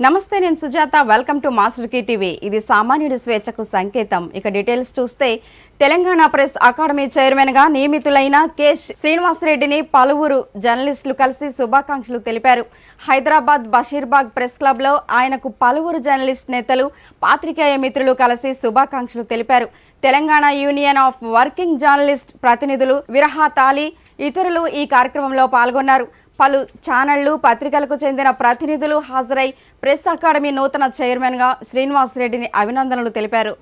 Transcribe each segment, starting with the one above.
నమస్తే నేను Sujatha welcome to master కి టీవీ ఇది సామాన్యుడి స్వేచ్ఛకు సంకేతం ఇక డీటెయిల్స్ చూస్తే తెలంగాణ ప్రెస్ అకాడమీ చైర్మన్ గా నియమితులైన కె శ్రీనివాసరెడ్డిని పలువురు జర్నలిస్టులు కలిసి శుభాకాంక్షలు తెలిపారు హైదరాబాద్ బషీర్బాగ్ ప్రెస్ క్లబ్ లో ఆయనకు పలువురు జర్నలిస్ట్ నేతలు పాత్రికేయ మిత్రులు కలిసి శుభాకాంక్షలు తెలిపారు Telangana union of working journalist ప్రతినిధులు విరహాత్ అలీ ఇతరులు ఈ కార్యక్రమంలో పాల్గొన్నారు పలు ఛానళ్లు పత్రికలకు చెందిన ప్రతినిధులు హాజరై ప్రెస్ అకాడమీ నూతన చైర్మన్ గా శ్రీనివాసరెడ్డిని అభినందనలు తెలిపారు.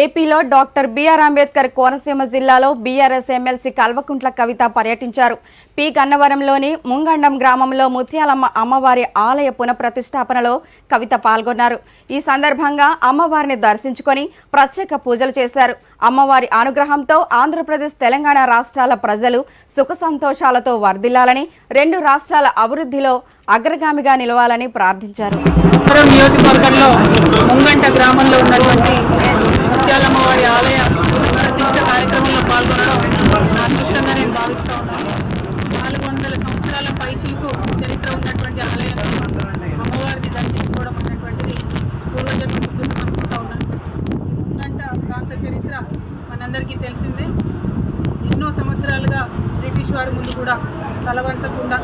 ఏపీలో డాక్టర్ బిఆర్ అంబేద్కర్ కోనసీమ జిల్లాలో బీఆర్ఎస్ ఎమ్మెల్సీ కల్వకుంట్ల కవిత పర్యటించారు. పి గన్నవరంలోని ముంగండం గ్రామంలో ముత్యాలమ్మ అమ్మవారి ఆలయ పునఃప్రతిష్టాపనలో కవిత పాల్గొన్నారు. ఈ సందర్భంగా అమ్మవారిని దర్శించుకొని ప్రత్యేక పూజలు చేశారు. అమ్మవారి అనుగ్రహంతో ఆంధ్రప్రదేశ్ తెలంగాణ రాష్ట్రాల ప్రజలు సుఖ సంతోషాలతో వర్ధిల్లాలని రెండు రాష్ట్రాల అభివృద్ధిలో అగ్రగామిగా నిలవాలని ప్రార్థించారు. నియోజకవర్గంలో ముంగంట గ్రామంలో ఉన్నటువంటి ముత్యాలమ్మవారి ఆలయ ప్రతిష్ఠ కార్యక్రమంలో పాల్గొనడం నా అదృష్టంగా నేను భావిస్తూ ఉన్నాను. 400 సంవత్సరాల పైచిలకు చరిత్ర ఉన్నటువంటి ఆలయంలో అమ్మవారిని దర్శించుకోవడం అనేటువంటిది పూర్వజన్మ సుకృతం అనుకుంటూ ఉన్నాను. ముంగంట ప్రాంత చరిత్ర మనందరికీ తెలిసిందే. ఎన్నో సంవత్సరాలుగా బ్రిటిష్ వారి ముందు కూడా తలవంచకుండా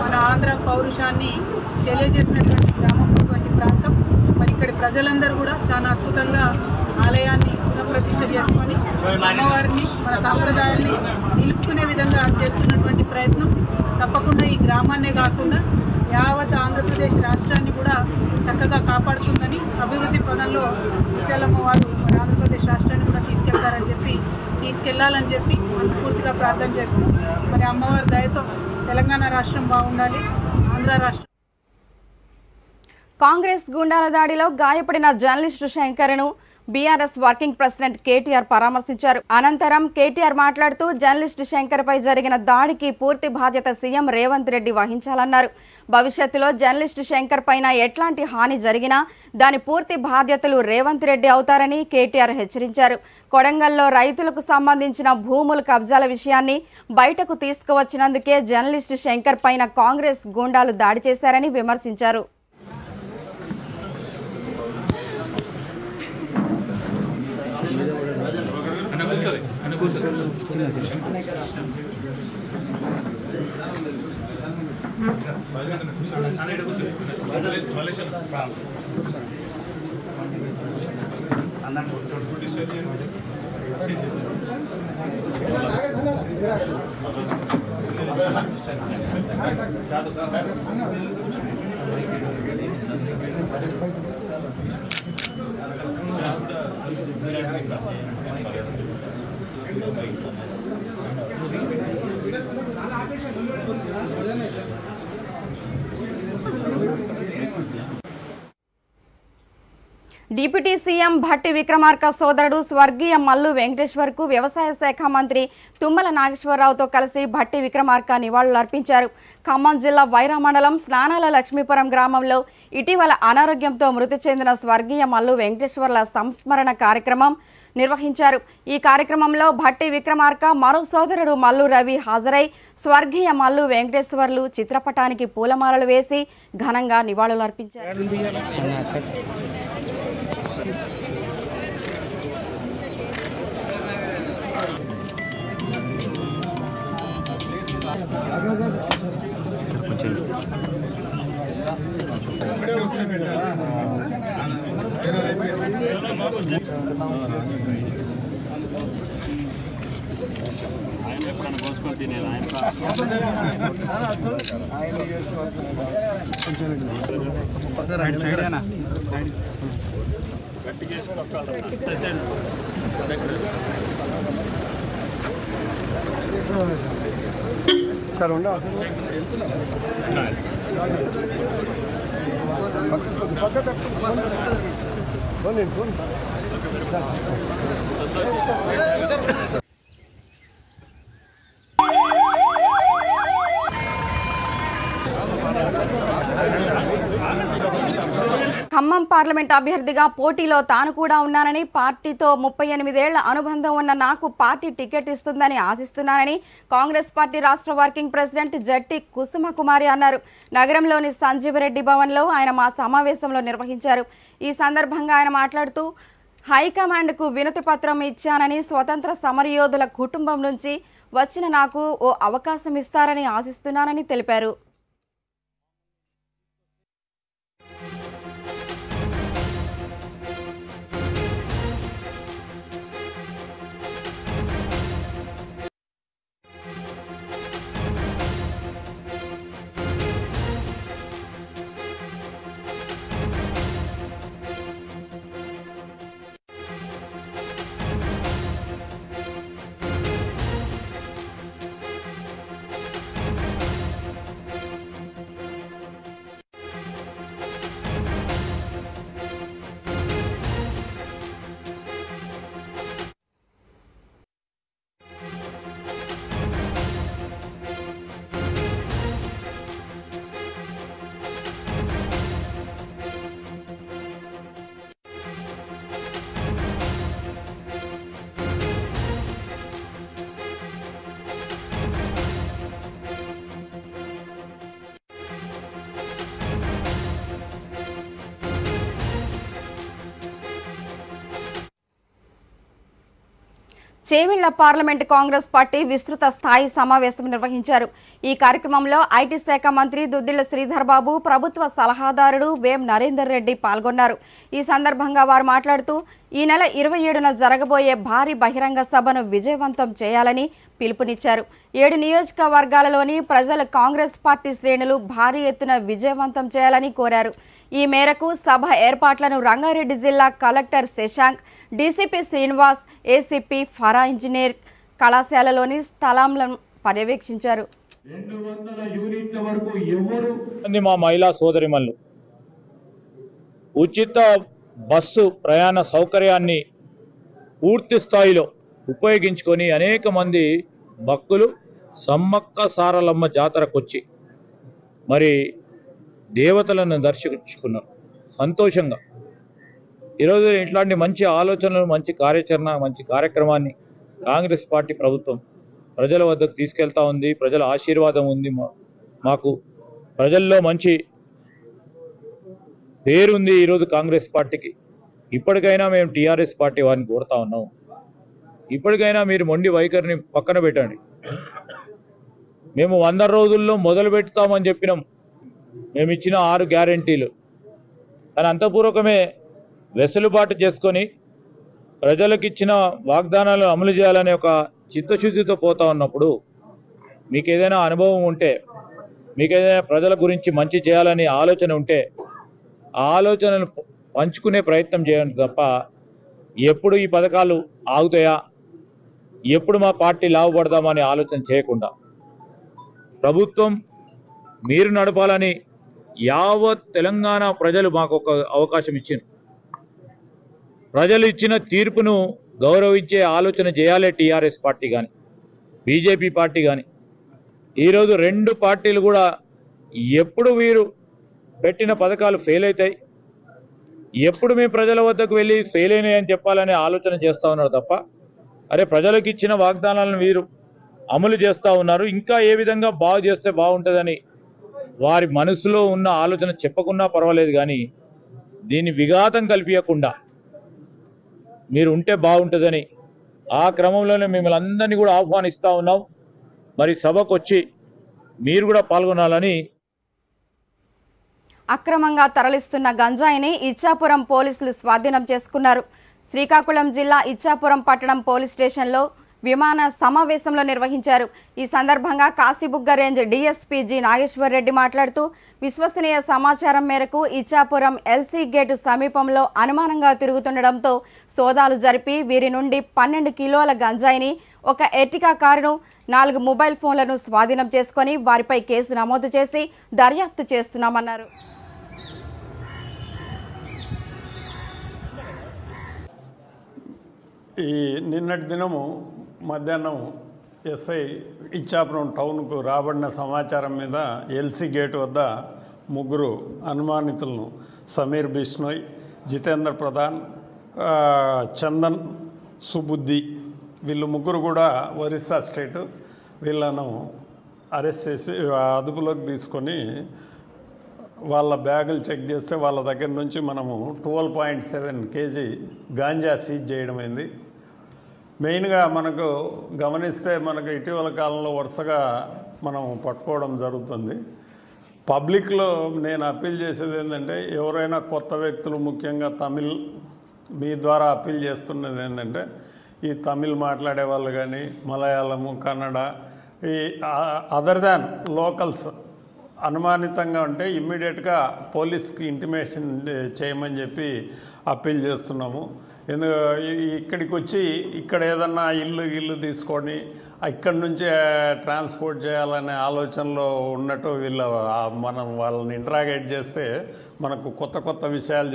మన ఆంధ్ర పౌరుషాన్ని తెలియజేసినటువంటి గ్రామం ప్రాంతం. మరి ఇక్కడి ప్రజలందరూ కూడా చాలా అద్భుతంగా ఆలయాన్ని పునఃప్రతిష్ఠ చేసుకొని అమ్మవారిని మన సాంప్రదాయాన్ని నిలుపుకునే విధంగా చేస్తున్నటువంటి ప్రయత్నం తప్పకుండా ఈ గ్రామాన్నే కాకుండా యావత్ ఆంధ్రప్రదేశ్ రాష్ట్రాన్ని కూడా చక్కగా కాపాడుతుందని, అభివృద్ధి పనుల్లో ముత్యాలమ్మవారు మన ఆంధ్రప్రదేశ్ రాష్ట్రాన్ని కూడా తీసుకెళ్లాలని చెప్పి మనస్ఫూర్తిగా ప్రార్థన చేస్తూ మరి అమ్మవారి దయతో తెలంగాణ రాష్ట్రం బాగుండాలి, ఆంధ్ర రాష్ట్రం. కాంగ్రెస్ గుండాల దాడిలో గాయపడిన జర్నలిస్టు శంకర్ను బీఆర్ఎస్ వర్కింగ్ ప్రెసిడెంట్ కేటీఆర్ పరామర్శించారు. అనంతరం కేటీఆర్ మాట్లాడుతూ జర్నలిస్టు శంకర్పై జరిగిన దాడికి పూర్తి బాధ్యత సీఎం రేవంత్ రెడ్డి వహించాలన్నారు. భవిష్యత్తులో జర్నలిస్టు శంకర్ పైన ఎట్లాంటి హాని జరిగినా దాని పూర్తి బాధ్యతలు రేవంత్ రెడ్డి అవుతారని కేటీఆర్ హెచ్చరించారు. కొడంగల్లో రైతులకు సంబంధించిన భూముల కబ్జాల విషయాన్ని బయటకు తీసుకువచ్చినందుకే జర్నలిస్టు శంకర్ పైన కాంగ్రెస్ గుండాలు దాడి చేశారని విమర్శించారు. డిప్యూటీ సీఎం భట్టి విక్రమార్క సోదరుడు స్వర్గీయ మల్లు వెంకటేశ్వర్కు వ్యవసాయ శాఖ మంత్రి తుమ్మల నాగేశ్వరరావుతో కలిసి భట్టి విక్రమార్క నివాళులర్పించారు. ఖమ్మం జిల్లా వైరా మండలం స్నానాల లక్ష్మీపురం గ్రామంలో ఇటీవల అనారోగ్యంతో మృతి చెందిన స్వర్గీయ మల్లు వెంకటేశ్వర్ల సంస్మరణ కార్యక్రమం నిర్వహించారు. ఈ కార్యక్రమంలో భట్టి విక్రమార్క మరో సోదరుడు మల్లు రవి హాజరై స్వర్గీయ మల్లు వెంకటేశ్వర్లు చిత్రపటానికి పూలమాలలు వేసి ఘనంగా నివాళులర్పించారు. సార్ ఉండ ఖమ్మం పార్లమెంట్ అభ్యర్థిగా పోటీలో తాను కూడా ఉన్నానని, పార్టీతో 38 ఏళ్ల అనుబంధం ఉన్న నాకు పార్టీ టికెట్ ఇస్తుందని ఆశిస్తున్నానని కాంగ్రెస్ పార్టీ రాష్ట్ర వర్కింగ్ ప్రెసిడెంట్ జట్టి కుసుమకుమారి అన్నారు. నగరంలోని సంజీవరెడ్డి భవన్లో ఆయన మా సమావేశంలో నిర్వహించారు. ఈ సందర్భంగా ఆయన మాట్లాడుతూ హైకమాండ్కు వినతి పత్రం ఇచ్చానని, స్వతంత్ర సమరయోధుల కుటుంబం నుంచి వచ్చిన నాకు ఓ అవకాశం ఇస్తారని ఆశిస్తున్నానని తెలిపారు. చేవెళ్ల పార్లమెంట్ కాంగ్రెస్ పార్టీ విస్తృత స్థాయి సమావేశం నిర్వహించారు. ఈ కార్యక్రమంలో ఐటీ శాఖ మంత్రి దుద్దిళ్ల శ్రీధర్ బాబు, ప్రభుత్వ సలహాదారుడు వేం నరేందర్ రెడ్డి పాల్గొన్నారు. ఈ సందర్భంగా వారు మాట్లాడుతూ ఈ నెల 27న జరగబోయే భారీ బహిరంగ సభను విజయవంతం చేయాలని పిలుపునిచ్చారు. 7 నియోజకవర్గాలలోని ప్రజలు కాంగ్రెస్ పార్టీ శ్రేణులు భారీ ఎత్తున విజయవంతం చేయాలని కోరారు. ఈ మేరకు సభ ఏర్పాట్లను రంగారెడ్డి జిల్లా collector Shashank, DCP Srinivas, ACP Farah engineer కళాశాలలోని స్థలాలను పర్యవేక్షించారు. 200 యూనిట్ల వరకు ఎవరు మా మహిళా సోదరిమణులు ఉచిత బస్సు ప్రయాణ సౌకర్యాన్ని పూర్తి స్థాయిలో ఉపయోగించుకొని అనేక మంది భక్తులు సమ్మక్క సారలమ్మ జాతరకొచ్చి మరి దేవతలను దర్శించుకున్నారు. సంతోషంగా ఈరోజు ఇట్లాంటి మంచి ఆలోచనలు, మంచి కార్యాచరణ, మంచి కార్యక్రమాన్ని కాంగ్రెస్ పార్టీ ప్రభుత్వం ప్రజల వద్దకు తీసుకెళ్తా ఉంది. ప్రజల ఆశీర్వాదం ఉంది. మాకు ప్రజల్లో మంచి పేరుంది ఈరోజు కాంగ్రెస్ పార్టీకి. ఇప్పటికైనా మేము టీఆర్ఎస్ పార్టీ వారిని కోరుతా ఉన్నాం, ఇప్పటికైనా మీరు మొండి వైఖరిని పక్కన పెట్టండి. మేము 100 రోజుల్లో మొదలు పెడతామని చెప్పినాం. మేము ఇచ్చిన 6 గ్యారెంటీలు కానీ అంతపూర్వకమే వెసులుబాటు చేసుకొని ప్రజలకు ఇచ్చిన వాగ్దానాలను అమలు చేయాలనే ఒక చిత్తశుద్ధితో పోతా ఉన్నప్పుడు మీకు ఏదైనా అనుభవం ఉంటే, మీకు ఏదైనా ప్రజల గురించి మంచి చేయాలని ఆలోచన ఉంటే ఆ ఆలోచనను పంచుకునే ప్రయత్నం చేయండి తప్ప ఎప్పుడు ఈ పథకాలు ఆగుతాయా, ఎప్పుడు మా పార్టీ లాభపడదామని ఆలోచన చేయకుండా ప్రభుత్వం మీరు నడపాలని యావత్ తెలంగాణ ప్రజలు మాకు ఒక అవకాశం ఇచ్చారు. ప్రజలు ఇచ్చిన తీర్పును గౌరవించే ఆలోచన చేయాలి టీఆర్ఎస్ పార్టీ కానీ బీజేపీ పార్టీ కానీ. ఈరోజు 2 పార్టీలు కూడా ఎప్పుడు వీరు పెట్టిన పథకాలు ఫెయిల్ అవుతాయి, ఎప్పుడు మీ ప్రజల వద్దకు వెళ్ళి ఫెయిల్ అయినాయని చెప్పాలనే ఆలోచన చేస్తూ ఉన్నారు తప్ప అరే ప్రజలకు ఇచ్చిన వాగ్దానాలను వీరు అమలు చేస్తూ ఉన్నారు, ఇంకా ఏ విధంగా బాగు చేస్తే బాగుంటుందని వారి మనసులో ఉన్న ఆలోచన చెప్పకున్నా పర్వాలేదు. కానీ దీన్ని విఘాతం కల్పించకుండా మీరు ఉంటే బాగుంటుందని ఆ క్రమంలోనే మిమ్మల్ని అందరినీ కూడా ఆహ్వానిస్తూ ఉన్నాం. మరి సభకు వచ్చి మీరు కూడా పాల్గొనాలని అక్రమంగా తరలిస్తున్న గంజాయిని ఇచ్చాపురం పోలీసులు స్వాధీనం చేసుకున్నారు. శ్రీకాకుళం జిల్లా ఇచ్చాపురం పట్టణం పోలీస్ స్టేషన్లో విమాన సమావేశంలో నిర్వహించారు. ఈ సందర్భంగా Kasibugga range DSP G Nageshwar Reddy మాట్లాడుతూ విశ్వసనీయ సమాచారం మేరకు ఇచ్చాపురం ఎల్సీ గేటు సమీపంలో అనుమానంగా తిరుగుతుండడంతో సోదాలు జరిపి వీరి నుండి 12 కిలోల గంజాయిని, ఒక ఎర్టిగా కారును, 4 మొబైల్ ఫోన్లను స్వాధీనం చేసుకుని వారిపై కేసు నమోదు చేసి దర్యాప్తు చేస్తున్నామన్నారు. ఈ నిన్నటి దినము మధ్యాహ్నం ఎస్ఐ ఇచ్చాపురం టౌన్కు రాబడిన సమాచారం మీద ఎల్సీ గేట్ వద్ద 3 అనుమానితులను సమీర్ బిష్నోయ్, జితేంద్ర ప్రధాన్, చందన్ సుబుద్ధి, వీళ్ళు 3 కూడా ఒరిస్సా స్టేటు, వీళ్ళను అరెస్ట్ చేసి అదుపులోకి తీసుకొని వాళ్ళ బ్యాగులు చెక్ చేస్తే వాళ్ళ దగ్గర నుంచి మనము 12.7 kg గాంజా సీజ్ చేయడమైంది. మెయిన్గా మనకు గమనిస్తే మనకు ఇటీవల కాలంలో వరుసగా మనం పట్టుకోవడం జరుగుతుంది. పబ్లిక్లో నేను అప్పీల్ చేసేది ఏంటంటే, ఎవరైనా కొత్త వ్యక్తులు, ముఖ్యంగా తమిళ్, మీ ద్వారా అప్పీల్ చేస్తున్నది ఏంటంటే, ఈ తమిళ్ మాట్లాడే వాళ్ళు కానీ, మలయాళము, కన్నడ, ఈ అదర్ దాన్ లోకల్స్ అనుమానితంగా ఉంటే ఇమ్మీడియట్గా పోలీస్కి ఇంటిమేషన్ చేయమని చెప్పి అప్పీల్ చేస్తున్నాము. ఇక్కడికి వచ్చి ఇక్కడ ఏదన్నా ఇల్లు తీసుకొని ఇక్కడి నుంచి ట్రాన్స్పోర్ట్ చేయాలనే ఆలోచనలో ఉన్నట్టు మనం వాళ్ళని ఇంట్రాగేట్ చేస్తే మనకు కొత్త విషయాలు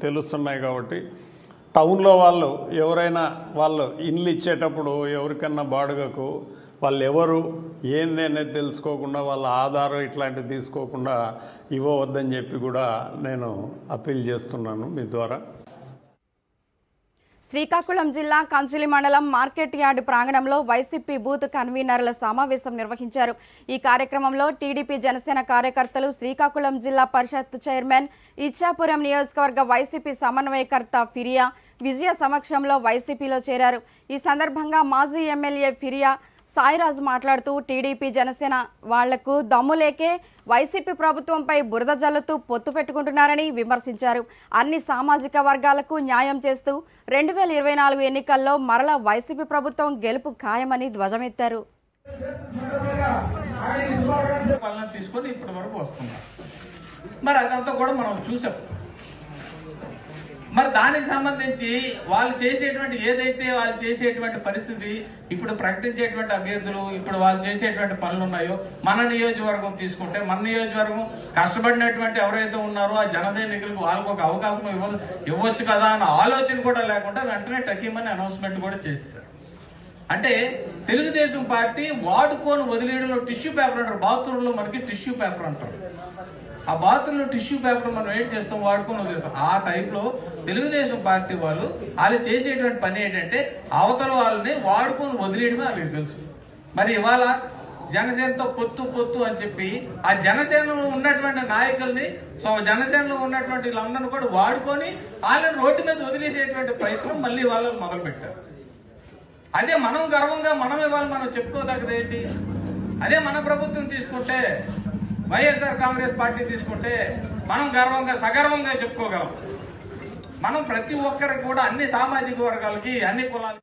తెలుస్తున్నాయి. కాబట్టి టౌన్లో వాళ్ళు ఎవరైనా వాళ్ళు ఇల్లు ఇచ్చేటప్పుడు ఎవరికన్నా బాడుగకు వాళ్ళు ఎవరు ఏంది అనేది తెలుసుకోకుండా వాళ్ళ ఆధారం ఇట్లాంటివి తీసుకోకుండా ఇవ్వవద్దని చెప్పి కూడా నేను అప్పీల్ చేస్తున్నాను మీ ద్వారా. శ్రీకాకుళం జిల్లా కంచిలి మండలం మార్కెట్ యార్డు ప్రాంగణంలో వైసీపీ బూత్ కన్వీనర్ల సమావేశం నిర్వహించారు. ఈ కార్యక్రమంలో టీడీపీ, జనసేన కార్యకర్తలు, శ్రీకాకుళం జిల్లా పరిషత్ చైర్మన్, ఇచ్చాపురం నియోజకవర్గ వైసీపీ సమన్వయకర్త ఫిరియా విజయ సమక్షంలో వైసీపీలో చేరారు. ఈ సందర్భంగా మాజీ ఎమ్మెల్యే ఫిరియా సాయిరాజు మాట్లాడుతూ టీడీపీ, జనసేన వాళ్లకు దమ్ములేకే వైసీపీ ప్రభుత్వంపై బురద జల్లుతూ పొత్తు పెట్టుకుంటున్నారని విమర్శించారు. అన్ని సామాజిక వర్గాలకు న్యాయం చేస్తూ 2024 ఎన్నికల్లో మరలా వైసీపీ ప్రభుత్వం గెలుపు ఖాయమని ధ్వజమెత్తారు. తీసుకొని ఇప్పటి వరకు వస్తున్నారు. మరి అదంతా కూడా మనం చూసాం. మరి దానికి సంబంధించి వాళ్ళు చేసేటువంటి పరిస్థితి, ఇప్పుడు ప్రకటించేటువంటి అభ్యర్థులు, ఇప్పుడు వాళ్ళు చేసేటువంటి పనులు ఉన్నాయో, మన నియోజకవర్గం తీసుకుంటే, మన నియోజకవర్గం కష్టపడినటువంటి ఎవరైతే ఉన్నారో ఆ జన సైనికులకు వాళ్ళకు ఒక అవకాశం ఇవ్వచ్చు కదా అన్న ఆలోచన కూడా లేకుండా వెంటనే టకీమని అనౌన్స్మెంట్ కూడా చేసేసారు. అంటే తెలుగుదేశం పార్టీ వాడుకొని వదిలేయడంలో టిష్యూ పేపర్ అంటారు. బాత్రూంలో మనకి టిష్యూ పేపర్ అంటారు. ఆ బాత్రూంలో టిష్యూ పేపర్ మనం ఏడ్ చేస్తాం, వాడుకొని వదిలేస్తాం. ఆ టైప్లో తెలుగుదేశం పార్టీ వాళ్ళు చేసేటువంటి పని ఏంటంటే అవతల వాళ్ళని వాడుకొని వదిలేయడమే వాళ్ళకి తెలుసు. మరి ఇవాళ జనసేనతో పొత్తు అని చెప్పి ఆ జనసేనలో ఉన్నటువంటి నాయకుల్ని, జనసేనలో ఉన్నటువంటి వీళ్ళందరినీ కూడా వాడుకొని వాళ్ళని రోడ్డు మీద వదిలేసేటువంటి ప్రయత్నం మళ్ళీ వాళ్ళు మొదలు పెట్టారు. అదే మనం గర్వంగా ఇవాళ మనం చెప్పుకోదగ్గదేంటి? అదే మన ప్రభుత్వం తీసుకుంటే, వైఎస్ఆర్ కాంగ్రెస్ పార్టీ తీసుకుంటే మనం సగర్వంగా చెప్పుకోగలం. మనం ప్రతి ఒక్కరికి కూడా అన్ని సామాజిక వర్గాలకి, అన్ని కులాలకి.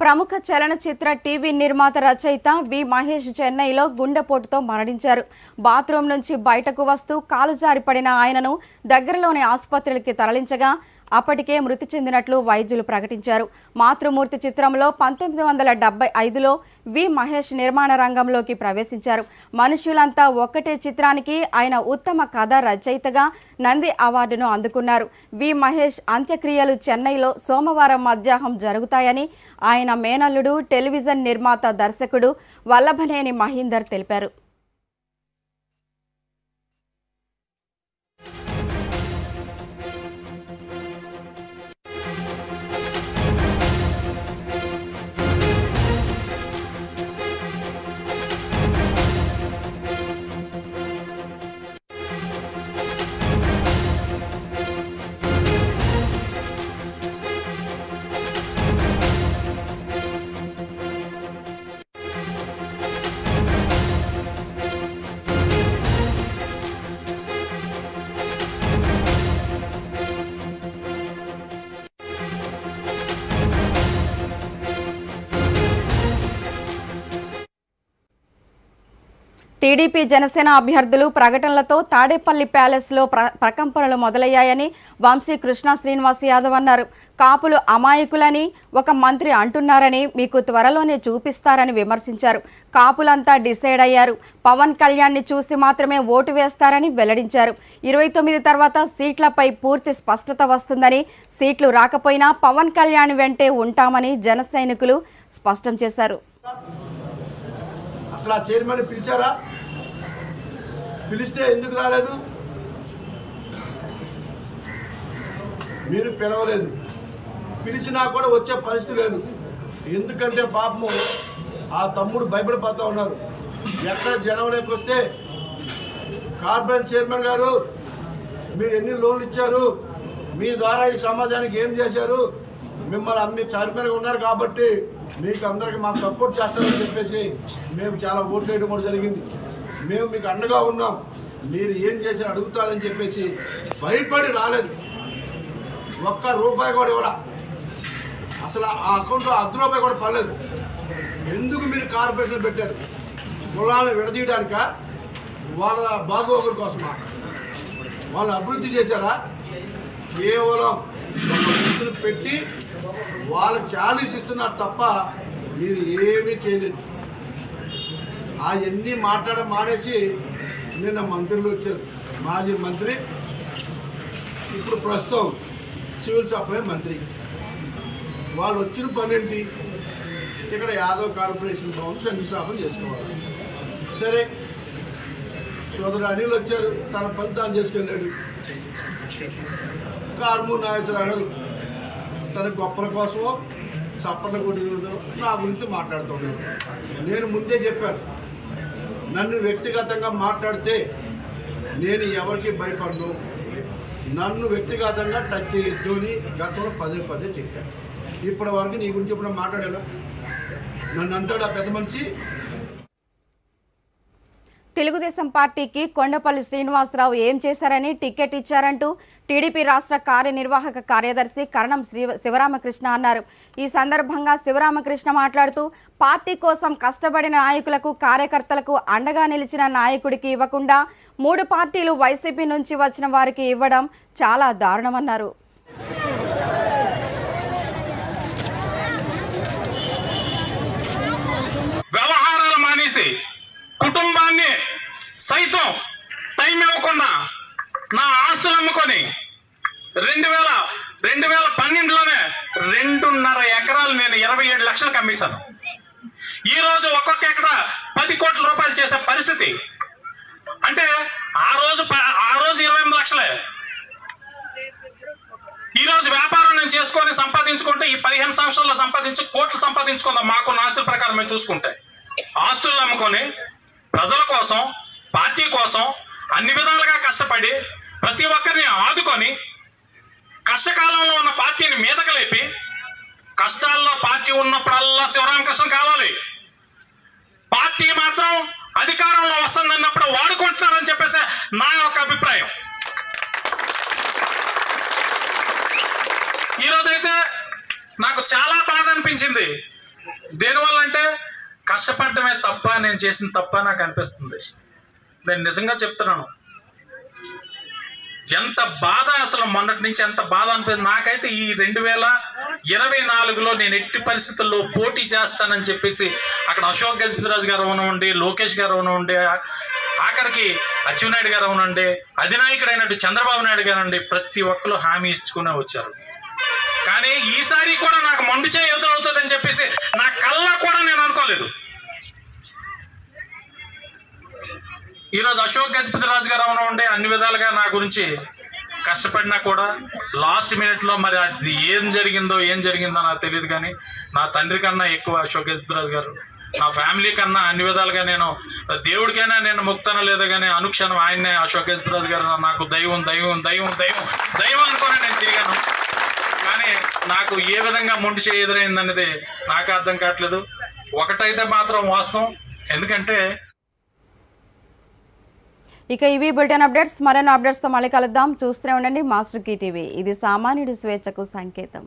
ప్రముఖ చలనచిత్ర టీవీ నిర్మాత, రచయిత వి మహేష్ చెన్నైలో గుండెపోటుతో మరణించారు. బాత్రూం నుంచి బయటకు వస్తూ కాలు జారిపడిన ఆయనను దగ్గరలోని ఆసుపత్రికి తరలించగా అప్పటికే మృతి చెందినట్లు వైద్యులు ప్రకటించారు. మాతృమూర్తి చిత్రంలో 1975లో వి మహేష్ నిర్మాణ రంగంలోకి ప్రవేశించారు. మనుషులంతా ఒక్కటే చిత్రానికి ఆయన ఉత్తమ కథ రచయితగా నంది అవార్డును అందుకున్నారు. వి మహేష్ అంత్యక్రియలు చెన్నైలో సోమవారం మధ్యాహ్నం జరుగుతాయని ఆయన మేనల్లుడు, టెలివిజన్ నిర్మాత, దర్శకుడు వల్లభనేని మహీందర్ తెలిపారు. టీడీపీ జనసేన అభ్యర్థులు ప్రకటనలతో తాడేపల్లి ప్యాలెస్లో ప్రకంపనలు మొదలయ్యాయని వంశీ కృష్ణ శ్రీనివాస్ యాదవ్ అన్నారు. కాపులు అమాయకులని ఒక మంత్రి అంటున్నారని మీకు త్వరలోనే చూపిస్తారని విమర్శించారు. కాపులంతా డిసైడ్ అయ్యారు. పవన్ కళ్యాణ్ని చూసి మాత్రమే ఓటు వేస్తారని వెల్లడించారు. 29 తర్వాత సీట్లపై పూర్తి స్పష్టత వస్తుందని, సీట్లు రాకపోయినా పవన్ కళ్యాణ్ వెంటే ఉంటామని జన సైనికులు స్పష్టం చేశారు. అసలు ఆ చైర్మన్ పిలిచారా? పిలిస్తే ఎందుకు రాలేదు? మీరు పిలవలేదు. పిలిచినా కూడా వచ్చే పరిస్థితి లేదు. ఎందుకంటే పాపము ఆ తమ్ముడు భయపడిపోతూ ఉన్నారు. ఎక్కడ జనంలోకి వస్తే కార్పొరేషన్ చైర్మన్ గారు మీరు ఎన్ని లోన్లు ఇచ్చారు, మీ ద్వారా ఈ సమాజానికి ఏం చేశారు, మిమ్మల్ని అన్ని చైర్మన్గా ఉన్నారు కాబట్టి మీకు అందరికీ మాకు సపోర్ట్ చేస్తారని చెప్పేసి మేము చాలా ఓట్లు వేయడం కూడా జరిగింది. మేము మీకు అండగా ఉన్నాం, మీరు ఏం చేశారు అడుగుతారని చెప్పేసి భయపడి రాలేదు. ఒక్క రూపాయి కూడా ఇవ్వడా. అసలు ఆ అకౌంట్లో ₹1 కూడా పడలేదు. ఎందుకు మీరు కార్పొరేషన్ పెట్టారు? కులాలను విడదీయడానిక? వాళ్ళ బాగోగుల కోసమా? వాళ్ళు అభివృద్ధి చేశారా? కేవలం వ్యక్తులు పెట్టి వాళ్ళకి చాలీస్ ఇస్తున్నారు తప్ప మీరు ఏమీ చేయలేదు. అవన్నీ మాట్లాడడం మానేసి నిన్న మంత్రులు వచ్చారు. మాజీ మంత్రి, ఇప్పుడు ప్రస్తుతం సివిల్ సప్లై మంత్రి. వాళ్ళు వచ్చిన పని ఏంటి? ఇక్కడ యాదవ్ కార్పొరేషన్ భవన్ శంకుస్థాపన చేసుకోవాలి. సరే, సోదరు అనిల్ వచ్చారు, తన పని తాను చేసుకెళ్ళాడు. కార్మూర్ నాగేశ్వరరావు గారు తన గొప్పల కోసమో చప్పట్ల కొట్టిన నా గురించి మాట్లాడుతున్నాడు. నేను ముందే చెప్పాను, నన్ను వ్యక్తిగతంగా మాట్లాడితే నేను ఎవరికి భయపడను, నన్ను వ్యక్తిగతంగా టచ్ చేయొద్దు అని గతంలో పదే చెప్పాను. ఇప్పటి వరకు నీ గురించి ఎప్పుడైనా మాట్లాడాను? నన్ను అంటాడు ఆ పెద్ద మనిషి. తెలుగుదేశం పార్టీకి కొండపల్లి శ్రీనివాసరావు ఏం చేశారని టికెట్ ఇచ్చారంటూ టీడీపీ రాష్ట్ర కార్యనిర్వాహక కార్యదర్శి కరణం శివరామకృష్ణ అన్నారు. ఈ సందర్భంగా శివరామకృష్ణ మాట్లాడుతూ పార్టీ కోసం కష్టపడిన నాయకులకు, కార్యకర్తలకు అండగా నిలిచిన నాయకుడికి ఇవ్వకుండా 3 పార్టీలు వైసీపీ నుంచి వచ్చిన వారికి ఇవ్వడం చాలా దారుణమన్నారు. వ్యవహారాలు మానేసి కుటుంబాన్ని సైతం టైం ఇవ్వకుండా నా ఆస్తులు అమ్ముకొని 2012లోనే 2.5 ఎకరాలు నేను 27 లక్షలకు అమ్మేశాను. ఈరోజు ఒక్కొక్క ఎకరా 10 కోట్ల రూపాయలు చేసే పరిస్థితి. అంటే ఆ రోజు 28 లక్షలే. ఈరోజు వ్యాపారం నేను చేసుకొని సంపాదించుకుంటే ఈ 15 సంవత్సరాల్లో కోట్లు సంపాదించుకుందాం. మాకు ఆస్తుల ప్రకారం మేము చూసుకుంటే ఆస్తులు అమ్ముకొని ప్రజల కోసం, పార్టీ కోసం అన్ని విధాలుగా కష్టపడి ప్రతి ఒక్కరిని ఆదుకొని కష్టకాలంలో ఉన్న పార్టీని మీదకు లేపి, కష్టాల్లో పార్టీ ఉన్నప్పుడల్లా శివరామకృష్ణ కావాలి, పార్టీ మాత్రం అధికారంలో వస్తుందన్నప్పుడు వాడుకుంటున్నారని చెప్పేసి నా యొక్క అభిప్రాయం. ఈరోజైతే నాకు చాలా బాధ అనిపించింది. దేనివల్ల అంటే కష్టపడమే తప్ప, నేను చేసిన తప్ప నాకు అనిపిస్తుంది. నేను నిజంగా చెప్తున్నాను, ఎంత బాధ, అసలు మొన్నటి నుంచి ఎంత బాధ అనిపిస్తుంది నాకైతే. ఈ 2024లో నేను ఎట్టి పరిస్థితుల్లో పోటీ చేస్తానని చెప్పేసి అక్కడ అశోక్ గజపతిరాజు గారు అవనండి, లోకేష్ గారు అవనండి, ఆఖరికి అచ్చెన్నాయుడు గారు అవనండి, అధినాయకుడైనట్టు చంద్రబాబు నాయుడు గారండి, ప్రతి ఒక్కరు హామీ ఇచ్చుకునే వచ్చారు. కానీ ఈసారి కూడా నాకు మొండి చేయి ఎదురవుతుందని చెప్పేసి నా కళ్ళ కూడా నేను అనుకోలేదు. ఈరోజు అశోక్ గజపతిరాజు గారు అవనండి అన్ని విధాలుగా నా గురించి కష్టపడినా కూడా లాస్ట్ మినిట్లో మరి అది ఏం జరిగిందో నాకు తెలియదు. కానీ నా తండ్రి కన్నా ఎక్కువ అశోక్ గజపతిరాజు గారు, నా ఫ్యామిలీ కన్నా అన్ని విధాలుగా నేను దేవుడికైనా నేను మొక్కుతానో లేదో కానీ అనుక్షణం ఆయన్నే అశోక్ గజపతిరాజు గారు నాకు దైవం అనుకుని నేను తిరిగాను. కానీ నాకు ఏ విధంగా మొండి చేయి ఎదురైందనేది నాకు అర్థం కావట్లేదు. ఒకటైతే మాత్రం వాస్తవం, ఎందుకంటే ఇక ఇవి బులెటిన్ అప్డేట్స్. మరిన్ని అప్డేట్స్తో మళ్ళీ కలుద్దాం. చూస్తూనే ఉండండి మాస్టర్ కీ టీవీ. ఇది సామాన్యుడి స్వేచ్ఛకు సంకేతం.